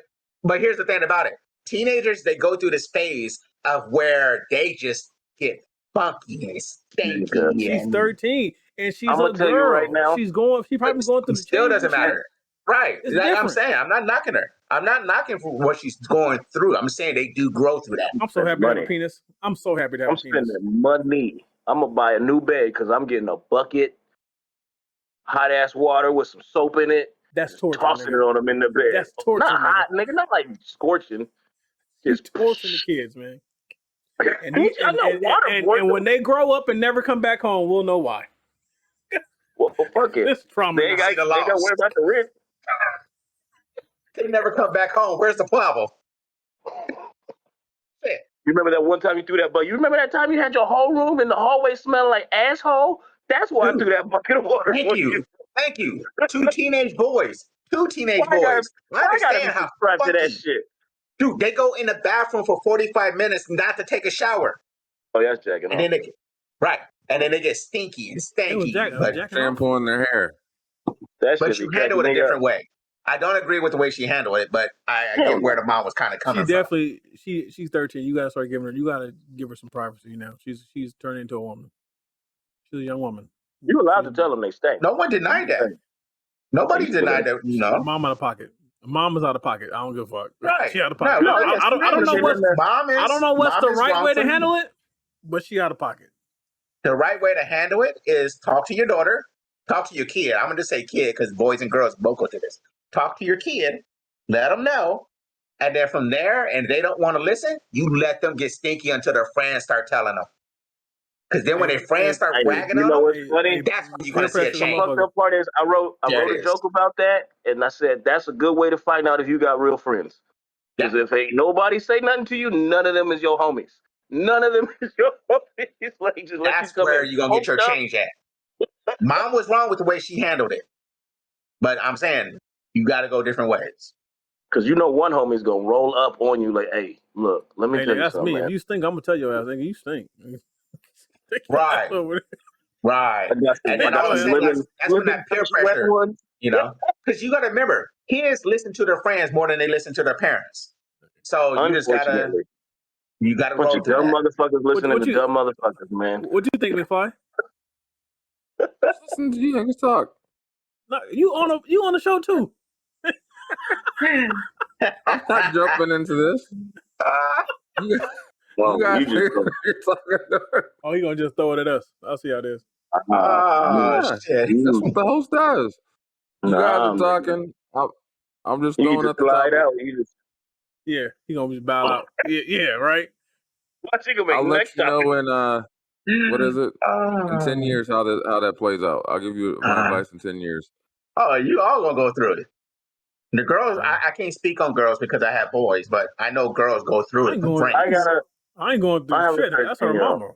here's the thing about it: teenagers, they go through this phase of where they just get funky and stinky. She's 13 and she's a girl. Right now, she's probably going through the still doesn't matter. Right. Like I'm saying, I'm not knocking her. I'm not knocking for what she's going through. I'm saying they do grow through that. I'm so happy to have a penis. I'm so happy to have a penis. I'm spending money. I'm going to buy a new bed because I'm getting a bucket, hot ass water with some soap in it. That's torture. Tossing it on them in the bed. That's torture. Not hot, nigga. Not like scorching. Just torturing the kids, man. And when they grow up and never come back home, we'll know why. Well, fuck it. This trauma. They got to worry about the rent. They never come back home. Where's the problem? You remember that one time you threw that bucket? You remember that time you had your whole room in the hallway smelling like asshole? That's why I threw that bucket of water. Thank you. Two teenage boys. I understand how funky. To that shit. Dude, they go in the bathroom for 45 minutes not to take a shower. Oh, that's jacking and off. And then they get stinky and stanky. Shampooing their hair. But you handle it a different way. I don't agree with the way she handled it, but I get where the mom was kind of coming from. She's 13. You gotta start giving her. You gotta give her some privacy now. She's turned into a woman. She's a young woman. You allowed to tell them they stink. No one denied that. Nobody denied that. No. Mom out of pocket. Mom is out of pocket. I don't give a fuck. Right. She out of pocket. I don't know what's the right way to handle it, but she out of pocket. The right way to handle it is talk to your daughter, talk to your kid. I'm going to say kid because boys and girls both go through this. Talk to your kid, let them know, and then from there, and they don't want to listen, you let them get stinky until their friends start telling them. Because then when their friends start bragging you on know them, what's funny? that's when you're peer gonna see a pressure, change. The fucked up part is I wrote There a it is. joke about that, and I said that's a good way to find out if you got real friends. Because if ain't nobody say nothing to you, none of them is your homies. None of them is your homies. Like just let you That's come where in you're gonna get your poked up. change at. Mom was wrong with the way she handled it, but I'm saying you got to go different ways. Because you know one homie's gonna roll up on you like, hey, look, let me Hey, tell nigga, you that's something, me. man. If you stink, I'm gonna tell your ass, nigga, you stink. Take your Right. ass over there. Right. I got And some, I then got all of a some sudden, living that's when that peer picture wet pressure, ones. because you got to remember, kids listen to their friends more than they listen to their parents. So you just Unfortunately, gotta bunch roll of through dumb that. motherfuckers listening what to you dumb motherfuckers, man. what you think, McFly? Just listen to you. I can talk. No, you on the show too. I'm not jumping into this. You, Well, you guys you just don't. you're talking about. Oh, he gonna just throw it at us. I'll see how it is. Oh, Yeah, shit. that's what the host does. You guys Nah, are man. talking. I'm just You throwing just at the slide topic. out. You just Yeah, he gonna just bow out. Yeah, right. watch you can make I'll let next you topic. know in what is it? In 10 Oh, years how that plays out. I'll give you my advice in 10 years. you all gonna go through it. The girls, I can't speak on girls because I have boys, but I know girls go through I it. ain't going. Friends. I ain't going through I have a shit. That's her 13-year-old. mama.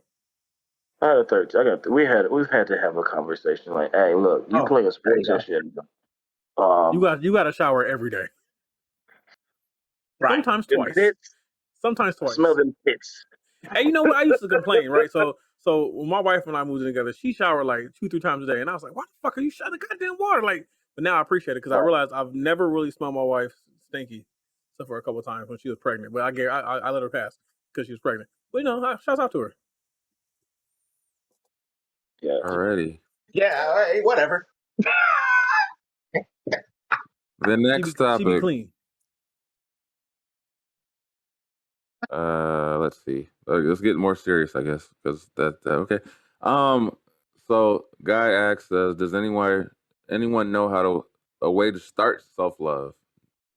I had a 13. We've had to have a conversation like, hey, look, you Oh, playing there you sports go. and shit. You got to shower every day. Right. Sometimes Them twice. pits. Sometimes I twice. smell them pits. Hey, you know what? I used to complain, right? So when my wife and I moved in together, she showered like 2-3 times a day, and I was like, "Why the fuck are you showering the goddamn water?" Like, but now I appreciate it because I realized I've never really smelled my wife stinky, except for a couple of times when she was pregnant. But I let her pass because she was pregnant. But shouts out to her. Yeah. Alrighty. Yeah, hey, whatever. The next She be topic. clean. Let's see. Let's get more serious, I guess, because okay. So guy asks, does anyone know a way to start self love?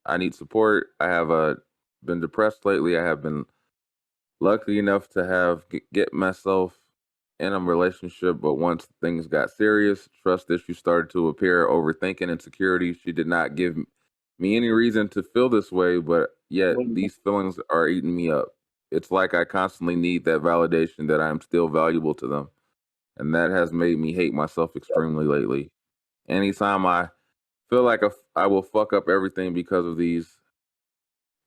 I need support. I have been depressed lately. I have been lucky enough to get myself in a relationship, but once things got serious, trust issues started to appear, overthinking, insecurity. She did not give me any reason to feel this way, but yet these feelings are eating me up. It's like I constantly need that validation that I am still valuable to them, and that has made me hate myself extremely lately. Anytime I feel like I will fuck up everything because of these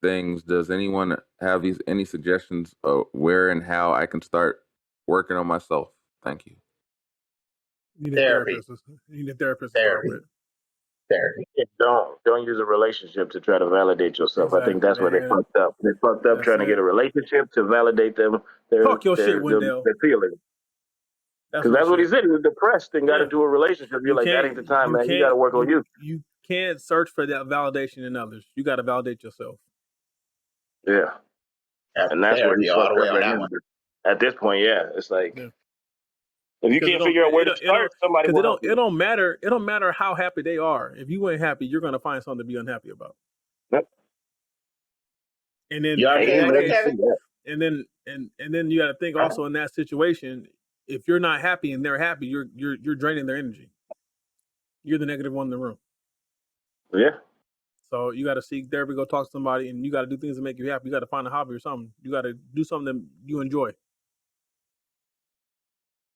things, does anyone have any suggestions of where and how I can start working on myself? Thank you. You need a Therapy. therapist. You need a therapist to start with. Therapy. Don't use a relationship to try to validate yourself. I think Exactly, that's where they man. fucked up. They fucked up That's trying to get it. a relationship to validate them Talk your shit, their Wendell. feelings. That's Because real that's what he shit. said. He was depressed and got Yeah. into a relationship. You're like, that ain't the time, man. You got to work on you. You can't search for that validation in others. You got to validate yourself. Yeah. And that's where he Therapy all the fucked way up on at that him. one. At this point, yeah, it's like Yeah. if you Because can't figure out where to start, somebody will help you. it don't matter how happy they are. If you ain't happy, you're gonna find something to be unhappy about. Yep. And then You already in hit that with it, case, Kevin? and then you got to think also in that situation, if you're not happy and they're happy, you're draining their energy. You're the negative one in the room. Yeah. So you got to seek therapy, go talk to somebody, and you got to do things that make you happy. You got to find a hobby or something. You got to do something that you enjoy.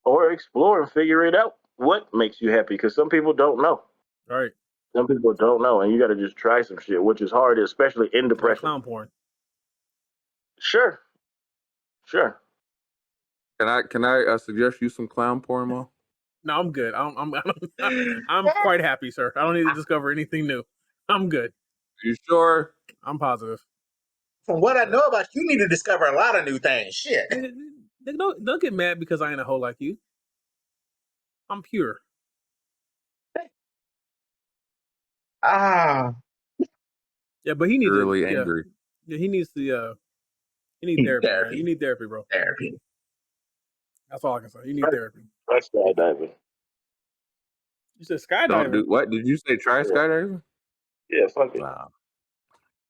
Or explore and figure it out. What makes you happy? Because some people don't know. All right. Some people don't know, and you got to just try some shit, which is hard, especially in Like depression. clown porn. Sure. Can I suggest you some clown porn, Mo? No, I'm good. I'm quite happy, sir. I don't need to discover anything new. I'm good. You sure? I'm positive. From what I know about you, need to discover a lot of new things. Shit. Don't get mad because I ain't a hoe like you. I'm pure. Ah. Yeah, but he needs to. Really Yeah, angry. yeah. He needs to. He need therapy, man. You need therapy, bro. Therapy. That's all I can say. You need therapy. That's skydiving. You said Don't do skydiving. what? Did you say try skydiving? Yeah, fuck it. Nah.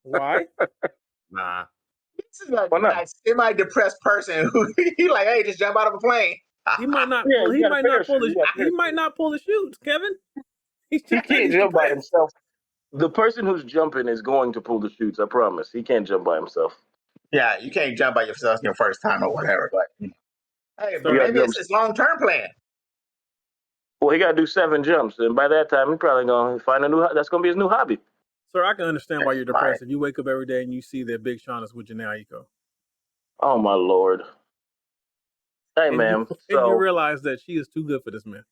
Why? Nah. This is a Why not? semi-depressed person who he like, hey, just jump out of a plane. He might not. Yeah, Well, you he got a might not pull parachute. the. He might not pull the shoots, Kevin. He can't jump by himself. The person who's jumping is going to pull the chutes. I promise. He can't jump by himself. Yeah, you can't jump by yourself your first time or whatever. But hey, but You maybe it's his long-term plan. Well, he got to do 7 jumps, and by that time, he's probably going to find a new. That's going to be his new hobby. Sir, I can understand why you're Right. depressed. If you wake up every day and you see that Big Sean is with Janae Aiko. Oh my Lord. Hey, And man. you, and you So realize that she is too good for this man.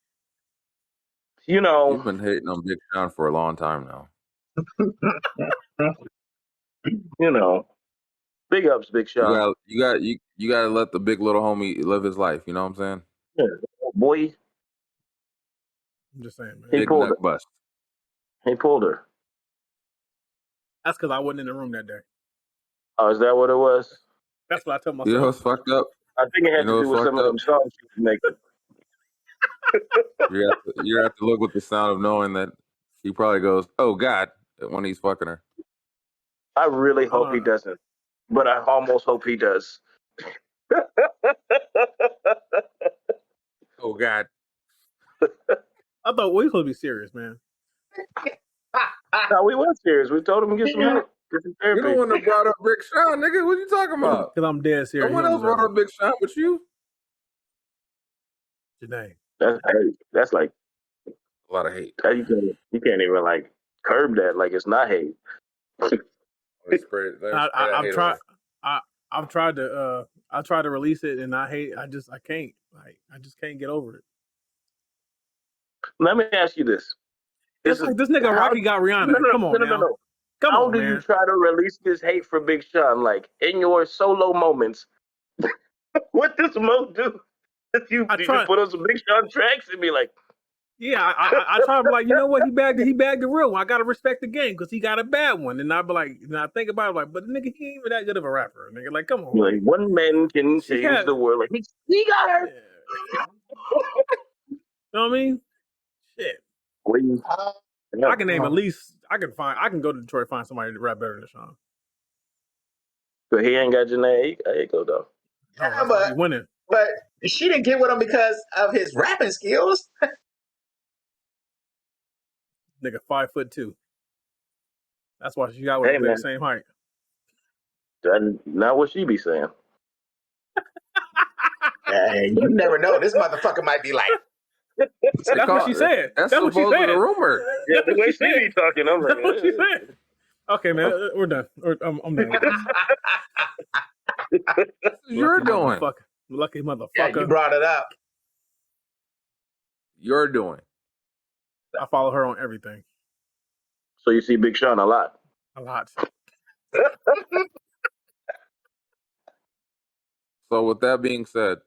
you know, You've been hating on Big Sean for a long time now. big ups, Big Sean. You gotta let the big little homie live his life. You know what I'm saying? Yeah, boy, I'm just saying, man. He Big pulled nut it. bust. he pulled her. That's because I wasn't in the room that day. Oh, is that what it was? That's what I told myself. You know what's fucked up? I think it had You know to do what's with some fucked of them songs she was making. You have to look with the sound of knowing that he probably goes, "Oh God," when he's fucking her. I really hope he doesn't, but I almost hope he does. Oh God. I thought we were supposed to be serious, man. No, we were serious. We told him to get some help, get some You're therapy. the one that brought up Big Sean, nigga. What you talking about? Because I'm dead serious. Someone else brought up Big Sean, but you. Janae. That's hate. That's like A lot of hate. you can't even like curb that. Like it's not hate. I've tried to release it, and I can't. Like, I just can't get over it. Let me ask you this. It's like this nigga Rocky got Rihanna. Come on now. Come How on, do man. you try to release this hate for Big Sean? Like in your solo moments, what does Mo do? You put on some Big Sean tracks and be like, yeah, I try to be like, you know what? He bagged the real one. I gotta respect the game because he got a bad one. And I be like, and I think about it like, but the nigga, he ain't even that good of a rapper. Nigga, like, come on. Like one man can change the world. Like he got her. Yeah. You know what I mean? Shit. I can name at least. I can go to Detroit and find somebody to rap better than Sean. But he ain't got Janae Aiko though. Yeah, He's winning. But she didn't get with him because of his rapping skills. Nigga 5'2". That's why she got with him the same height. That's not what she be saying. You never know. This motherfucker might be like. That's what she said. That's what she said. A rumor. Yeah, the way she be talking, I'm like, that's what she said. Okay, man, we're done. I'm done with this. You're doing. Lucky motherfucker. Yeah, you brought it up. You're doing. I follow her on everything. So you see Big Sean a lot. A lot. So with that being said,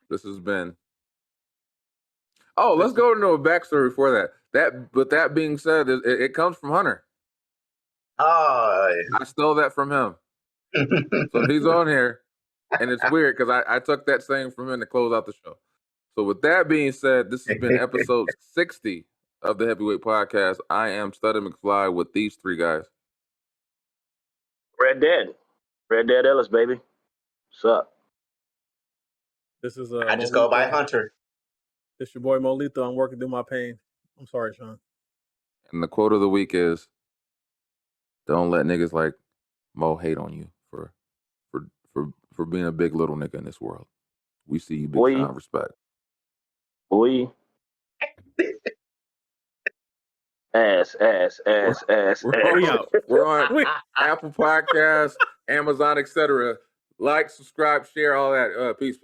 this has been. Oh, let's go into a backstory before that. But that being said, it comes from Hunter. Oh, I stole that from him. So he's on here, and it's weird because I took that saying from him to close out the show. So with that being said, this has been episode 60 of the Heavyweight Podcast. I am Studdy McFly with these 3 guys. Red Dead Ellis, baby. What's up? This is I just go by Hunter. It's your boy Molito. I'm working through my pain. I'm sorry, Sean. And the quote of the week is, "Don't let niggas like Moe hate on you for being a big little nigga in this world. We see you, Big Sean. Respect." Boy. Ass. We're on Apple Podcasts, Amazon, etc. Like, subscribe, share, all that. Peace.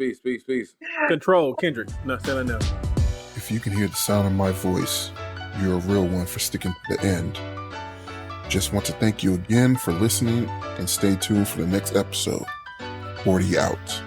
Control, Kendrick. No, say that now. If you can hear the sound of my voice, you're a real one for sticking to the end. Just want to thank you again for listening and stay tuned for the next episode. 40 out.